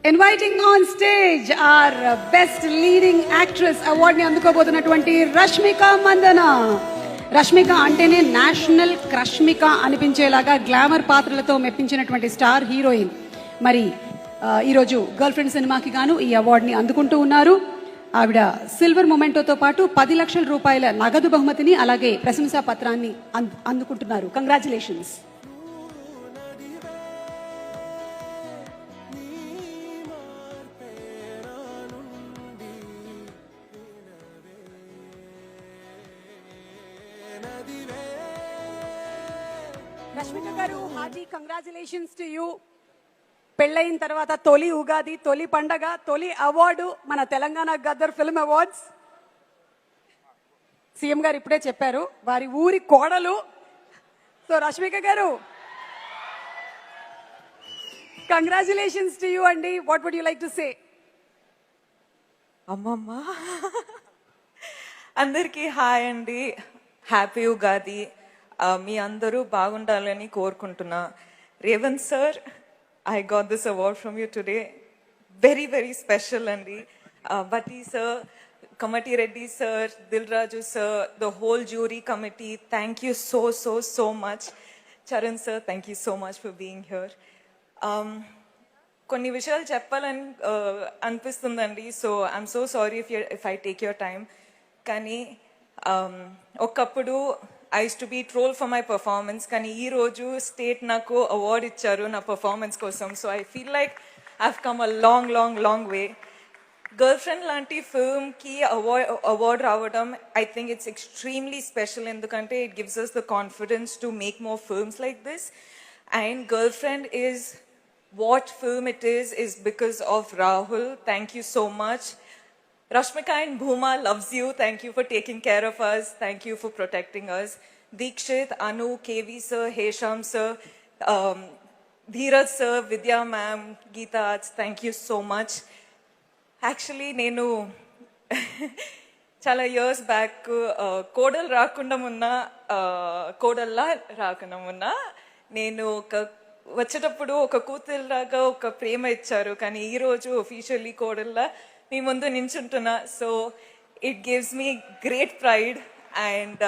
Inviting on stage our best leading actress award ni అందుకోబోతున్నటువంటి Rashmika Mandanna. Rashmika అంటేనే national క్రష్మిక అనిపించేలాగా glamour పాత్రలతో మెప్పించినటువంటి star heroine. మరి ఈరోజు girl friend సినిమాకి గాను ఈ అవార్డుని అందుకుంటూ ఉన్నారు. ఆవిడ సిల్వర్ మొమెంటోతో పాటు 10 లక్షల రూపాయల నగదు బహుమతిని అలాగే ప్రశంసా పత్రాన్ని అందుకుంటున్నారు. కంగ్రాచులేషన్స్. రష్మిక గారు, హార్టీ కంగ్రాచులేషన్స్ టు యూ. పెళ్ళైన తర్వాత తొలి ఉగాది, తొలి పండగ, తొలి అవార్డు మన Telangana Gaddar film awards. CM గారు ఇప్పుడే చెప్పారు వారి ఊరి కోడలు. సో రష్మిక గారు, కంగ్రాచులేషన్స్ టు యూ అండి. What would you like to say? అమ్మమ్మ అందరికీ హాయ్ అండి, హ్యాపీ ఉగాది. మీ అందరూ బాగుండాలని కోరుకుంటున్నా. Revanth sir, I got this award from you today. Very, very special, Andy. Bhatti sir, Kamati Reddy sir, Dilraju sir, the whole jury committee, thank you so much. Charan sir, thank you so much for being here. కొన్ని విషయాలు చెప్పాలని అనిపిస్తుందండి. So I'm so sorry if I take your time. కానీ ఒకప్పుడు I used to be trolled for my performance, కానీ ఈ రోజు state నాకు అవార్డ్ ఇచ్చారు నా పర్ఫార్మెన్స్ కోసం. So I feel like I've come a long way. Girlfriend లాంటి ఫిల్మ్కి అవార్డ్ రావడం I think it's extremely special, ఎందుకంటే it gives us the confidence to make more films like this. And girlfriend is what film it is because of Rahul. Thank you so much. Rashmika and Bhuma loves you. Thank you for taking care of us. Thank you for protecting us. Dikshit, Anu, KV sir, Hesham sir, Dheeraj sir, Vidya ma'am, Geeta, thank you so much. Actually, నేను చాలా years back కోడలు రాకుండా ఉన్నా, కోడల్లా రాకుండా ఉన్నా, నేను వచ్చేటప్పుడు ఒక కూతురులాగా ఒక ప్రేమ ఇచ్చారు. కానీ ఈరోజు ఒఫీషియల్లీ కోడల్లా మీ ముందు నించుంటున్నా. So it gives me great pride and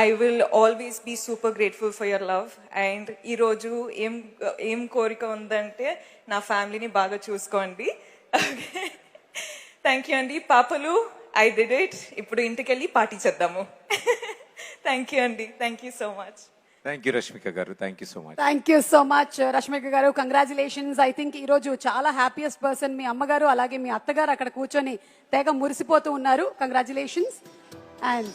I will always be super grateful for your love. And ఈరోజు ఏం కోరిక ఉందంటే నా ఫ్యామిలీని బాగా చూసుకోండి. థ్యాంక్ యూ అండి. పాపలు, ఐ డిడ్ ఇట్. ఇప్పుడు ఇంటికి వెళ్ళి పార్టీ చేద్దాము. థ్యాంక్ యూ అండి. Thank you so much. Thank you Rashmika గారు. Thank you so much. Thank you so much Rashmika గారు. కంగ్రాచులేషన్స్. ఐ థింక్ ఈ రోజు చాలా హ్యాపీయెస్ట్ పర్సన్ మీ అమ్మగారు, అలాగే మీ అత్తగారు అక్కడ కూర్చొని తెగ మురిసిపోతూ ఉన్నారు. కంగ్రాచులేషన్స్. అండ్